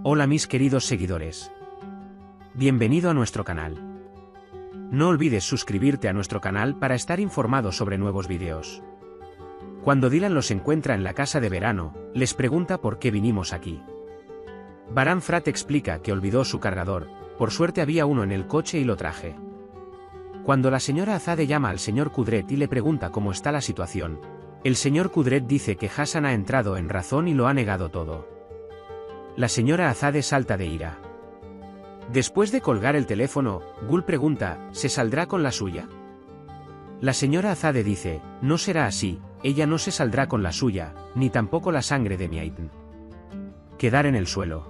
Hola mis queridos seguidores. Bienvenido a nuestro canal. No olvides suscribirte a nuestro canal para estar informado sobre nuevos vídeos. Cuando Dylan los encuentra en la casa de verano, les pregunta por qué vinimos aquí. Baran Frat explica que olvidó su cargador, por suerte había uno en el coche y lo traje. Cuando la señora Azade llama al señor Kudret y le pregunta cómo está la situación, el señor Kudret dice que Hassan ha entrado en razón y lo ha negado todo. La señora Azade salta de ira. Después de colgar el teléfono, Gul pregunta, ¿se saldrá con la suya? La señora Azade dice, no será así, ella no se saldrá con la suya, ni tampoco la sangre de mi Aiden. Quedar en el suelo.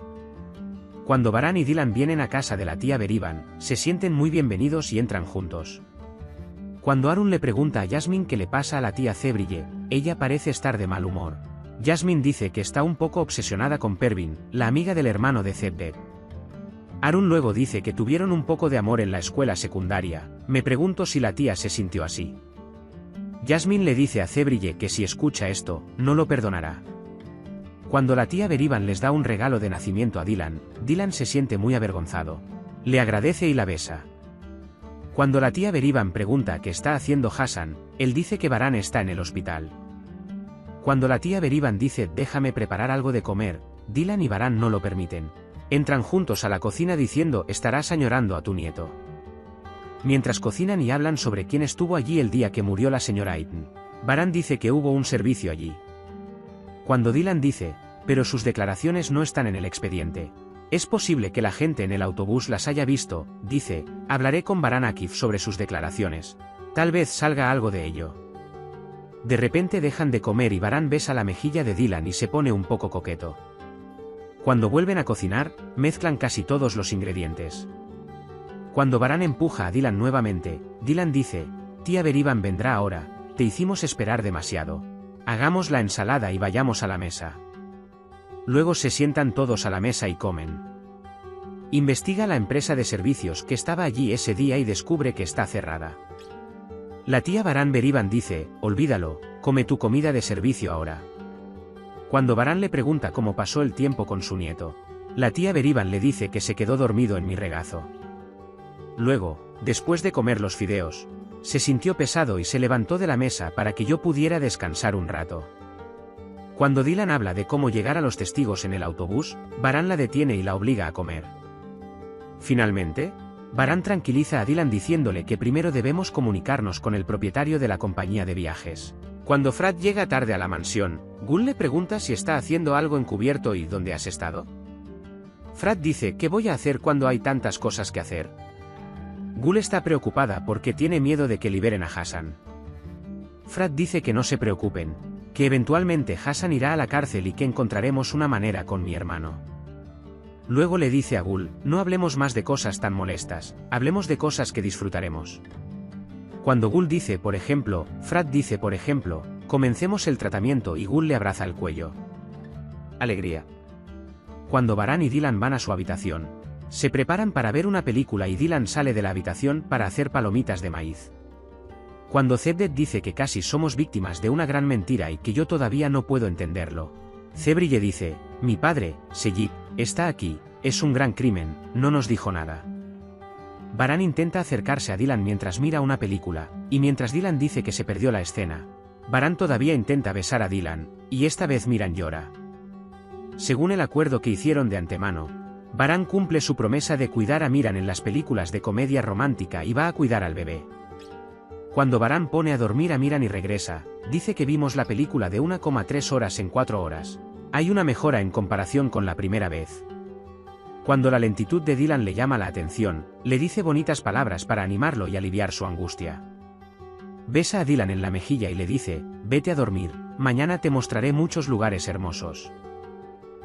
Cuando Baran y Dylan vienen a casa de la tía Berivan, se sienten muy bienvenidos y entran juntos. Cuando Arun le pregunta a Jasmine qué le pasa a la tía Cebrille, ella parece estar de mal humor. Jasmine dice que está un poco obsesionada con Pervin, la amiga del hermano de Cedric. Arun luego dice que tuvieron un poco de amor en la escuela secundaria, me pregunto si la tía se sintió así. Jasmine le dice a Cebrille que si escucha esto, no lo perdonará. Cuando la tía Berivan les da un regalo de nacimiento a Dylan, Dylan se siente muy avergonzado. Le agradece y la besa. Cuando la tía Berivan pregunta qué está haciendo Hassan, él dice que Baran está en el hospital. Cuando la tía Berivan dice déjame preparar algo de comer, Dylan y Baran no lo permiten. Entran juntos a la cocina diciendo estarás añorando a tu nieto. Mientras cocinan y hablan sobre quién estuvo allí el día que murió la señora Aiden, Baran dice que hubo un servicio allí. Cuando Dylan dice, pero sus declaraciones no están en el expediente. Es posible que la gente en el autobús las haya visto, dice, hablaré con Baran Akif sobre sus declaraciones. Tal vez salga algo de ello. De repente dejan de comer y Baran besa la mejilla de Dylan y se pone un poco coqueto. Cuando vuelven a cocinar, mezclan casi todos los ingredientes. Cuando Baran empuja a Dylan nuevamente, Dylan dice, tía Berivan vendrá ahora, te hicimos esperar demasiado. Hagamos la ensalada y vayamos a la mesa. Luego se sientan todos a la mesa y comen. Investiga la empresa de servicios que estaba allí ese día y descubre que está cerrada. La tía Baran Berivan dice, olvídalo, come tu comida de servicio ahora. Cuando Baran le pregunta cómo pasó el tiempo con su nieto, la tía Berivan le dice que se quedó dormido en mi regazo. Luego, después de comer los fideos, se sintió pesado y se levantó de la mesa para que yo pudiera descansar un rato. Cuando Dylan habla de cómo llegar a los testigos en el autobús, Baran la detiene y la obliga a comer. Finalmente, Baran tranquiliza a Dylan diciéndole que primero debemos comunicarnos con el propietario de la compañía de viajes. Cuando Frat llega tarde a la mansión, Gul le pregunta si está haciendo algo encubierto y dónde has estado. Frat dice, ¿qué voy a hacer cuando hay tantas cosas que hacer? Gul está preocupada porque tiene miedo de que liberen a Hassan. Frat dice que no se preocupen, que eventualmente Hassan irá a la cárcel y que encontraremos una manera con mi hermano. Luego le dice a Gul, no hablemos más de cosas tan molestas, hablemos de cosas que disfrutaremos. Cuando Gul dice por ejemplo, Frat dice por ejemplo, comencemos el tratamiento y Gul le abraza el cuello. Alegría. Cuando Baran y Dylan van a su habitación, se preparan para ver una película y Dylan sale de la habitación para hacer palomitas de maíz. Cuando Cedric dice que casi somos víctimas de una gran mentira y que yo todavía no puedo entenderlo, Cebrille dice, mi padre, Seyid, está aquí, es un gran crimen, no nos dijo nada. Baran intenta acercarse a Dylan mientras mira una película, y mientras Dylan dice que se perdió la escena, Baran todavía intenta besar a Dylan, y esta vez Miran llora. Según el acuerdo que hicieron de antemano, Baran cumple su promesa de cuidar a Miran en las películas de comedia romántica y va a cuidar al bebé. Cuando Baran pone a dormir a Miran y regresa, dice que vimos la película de 1,3 horas en 4 horas. Hay una mejora en comparación con la primera vez. Cuando la lentitud de Dylan le llama la atención, le dice bonitas palabras para animarlo y aliviar su angustia. Besa a Dylan en la mejilla y le dice, vete a dormir, mañana te mostraré muchos lugares hermosos.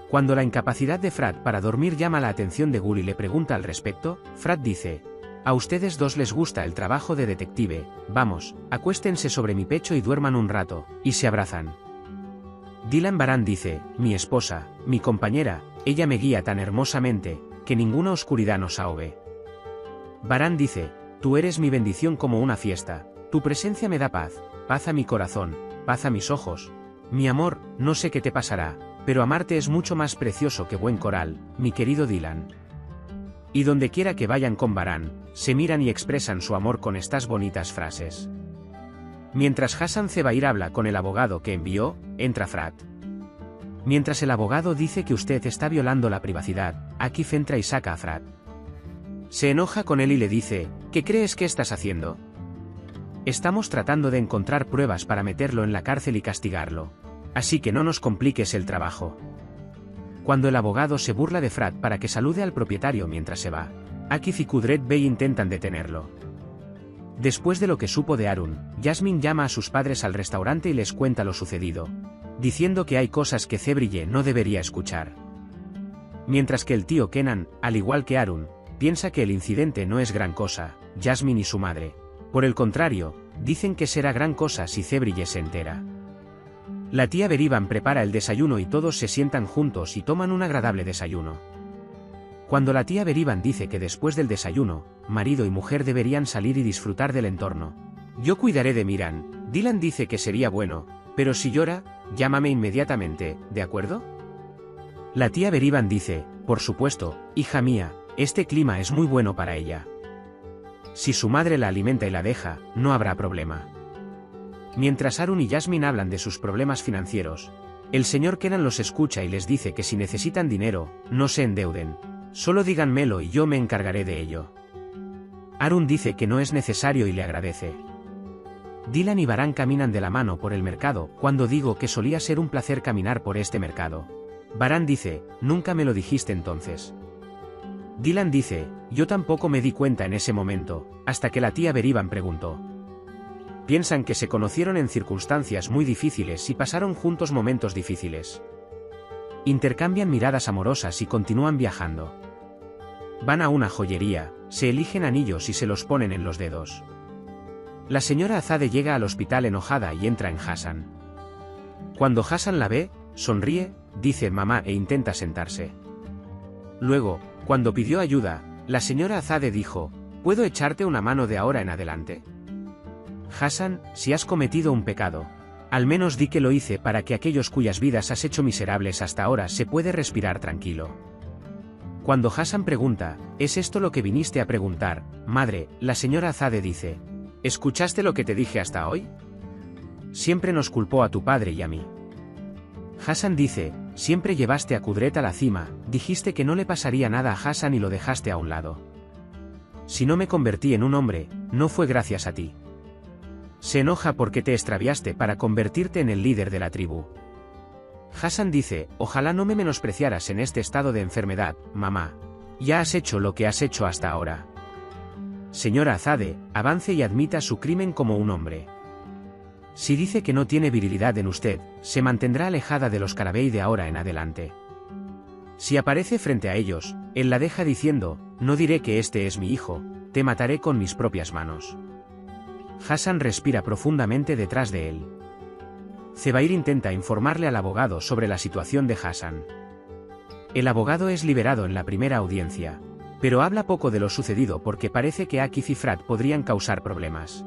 Cuando la incapacidad de Frat para dormir llama la atención de Gul y le pregunta al respecto, Frat dice, a ustedes dos les gusta el trabajo de detective, vamos, acuéstense sobre mi pecho y duerman un rato, y se abrazan. Dylan Baran dice, mi esposa, mi compañera, ella me guía tan hermosamente, que ninguna oscuridad nos ahogue. Baran dice, tú eres mi bendición como una fiesta, tu presencia me da paz, paz a mi corazón, paz a mis ojos. Mi amor, no sé qué te pasará, pero amarte es mucho más precioso que buen coral, mi querido Dylan. Y donde quiera que vayan con Baran, se miran y expresan su amor con estas bonitas frases. Mientras Hassan Zebair habla con el abogado que envió, entra Frat. Mientras el abogado dice que usted está violando la privacidad, Akif entra y saca a Frat. Se enoja con él y le dice, ¿qué crees que estás haciendo? Estamos tratando de encontrar pruebas para meterlo en la cárcel y castigarlo. Así que no nos compliques el trabajo. Cuando el abogado se burla de Frat para que salude al propietario mientras se va, Akif y Kudret Bey intentan detenerlo. Después de lo que supo de Arun, Jasmine llama a sus padres al restaurante y les cuenta lo sucedido, diciendo que hay cosas que Zebrille no debería escuchar. Mientras que el tío Kenan, al igual que Arun, piensa que el incidente no es gran cosa, Jasmine y su madre, por el contrario, dicen que será gran cosa si Zebrille se entera. La tía Berivan prepara el desayuno y todos se sientan juntos y toman un agradable desayuno. Cuando la tía Berivan dice que después del desayuno, marido y mujer deberían salir y disfrutar del entorno. Yo cuidaré de Miran, Dylan dice que sería bueno, pero si llora, llámame inmediatamente, ¿de acuerdo? La tía Berivan dice, por supuesto, hija mía, este clima es muy bueno para ella. Si su madre la alimenta y la deja, no habrá problema. Mientras Arun y Jasmine hablan de sus problemas financieros, el señor Kenan los escucha y les dice que si necesitan dinero, no se endeuden. Solo díganmelo y yo me encargaré de ello. Arun dice que no es necesario y le agradece. Dylan y Baran caminan de la mano por el mercado, cuando digo que solía ser un placer caminar por este mercado. Baran dice, nunca me lo dijiste entonces. Dylan dice, yo tampoco me di cuenta en ese momento, hasta que la tía Berivan preguntó. Piensan que se conocieron en circunstancias muy difíciles y pasaron juntos momentos difíciles. Intercambian miradas amorosas y continúan viajando. Van a una joyería, se eligen anillos y se los ponen en los dedos. La señora Azade llega al hospital enojada y entra en Hassan. Cuando Hassan la ve, sonríe, dice mamá e intenta sentarse. Luego, cuando pidió ayuda, la señora Azade dijo, ¿puedo echarte una mano de ahora en adelante? Hassan, si has cometido un pecado, al menos di que lo hice para que aquellos cuyas vidas has hecho miserables hasta ahora se puede respirar tranquilo. Cuando Hassan pregunta, ¿es esto lo que viniste a preguntar, madre? La señora Azade dice, ¿escuchaste lo que te dije hasta hoy? Siempre nos culpó a tu padre y a mí. Hassan dice, siempre llevaste a Kudret a la cima, dijiste que no le pasaría nada a Hassan y lo dejaste a un lado. Si no me convertí en un hombre, no fue gracias a ti. Se enoja porque te extraviaste para convertirte en el líder de la tribu. Hassan dice, ojalá no me menospreciaras en este estado de enfermedad, mamá. Ya has hecho lo que has hecho hasta ahora. Señora Azade, avance y admita su crimen como un hombre. Si dice que no tiene virilidad en usted, se mantendrá alejada de los Carabey de ahora en adelante. Si aparece frente a ellos, él la deja diciendo, no diré que este es mi hijo, te mataré con mis propias manos. Hassan respira profundamente detrás de él. Zebair intenta informarle al abogado sobre la situación de Hassan. El abogado es liberado en la primera audiencia, pero habla poco de lo sucedido porque parece que Akif y Frat podrían causar problemas.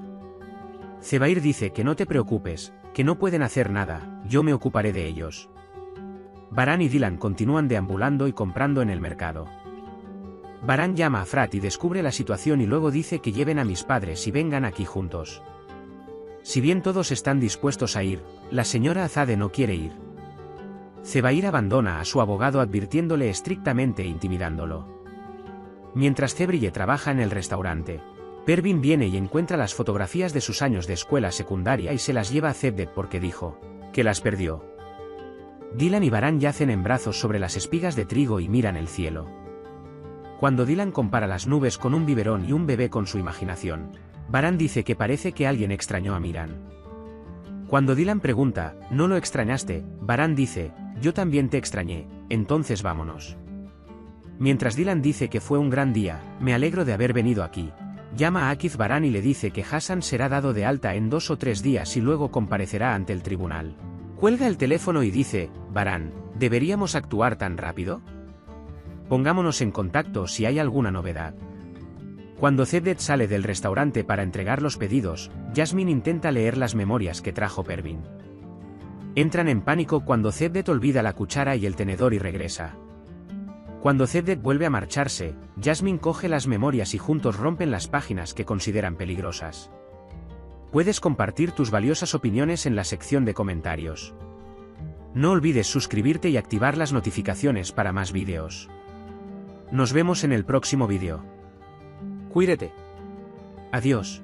Zebair dice que no te preocupes, que no pueden hacer nada, yo me ocuparé de ellos. Baran y Dylan continúan deambulando y comprando en el mercado. Baran llama a Frat y descubre la situación y luego dice que lleven a mis padres y vengan aquí juntos. Si bien todos están dispuestos a ir, la señora Azade no quiere ir. Zebair abandona a su abogado advirtiéndole estrictamente e intimidándolo. Mientras Zebrille trabaja en el restaurante, Pervin viene y encuentra las fotografías de sus años de escuela secundaria y se las lleva a Zebdet porque dijo que las perdió. Dylan y Baran yacen en brazos sobre las espigas de trigo y miran el cielo. Cuando Dylan compara las nubes con un biberón y un bebé con su imaginación, Baran dice que parece que alguien extrañó a Miran. Cuando Dylan pregunta, ¿no lo extrañaste? Baran dice, yo también te extrañé, entonces vámonos. Mientras Dylan dice que fue un gran día, me alegro de haber venido aquí. Llama a Akif Baran y le dice que Hassan será dado de alta en 2 o 3 días y luego comparecerá ante el tribunal. Cuelga el teléfono y dice, Baran, ¿deberíamos actuar tan rápido? Pongámonos en contacto si hay alguna novedad. Cuando Zebdet sale del restaurante para entregar los pedidos, Jasmine intenta leer las memorias que trajo Pervin. Entran en pánico cuando Zeddet olvida la cuchara y el tenedor y regresa. Cuando Zeddet vuelve a marcharse, Jasmine coge las memorias y juntos rompen las páginas que consideran peligrosas. Puedes compartir tus valiosas opiniones en la sección de comentarios. No olvides suscribirte y activar las notificaciones para más vídeos. Nos vemos en el próximo vídeo. Cuídate. Adiós.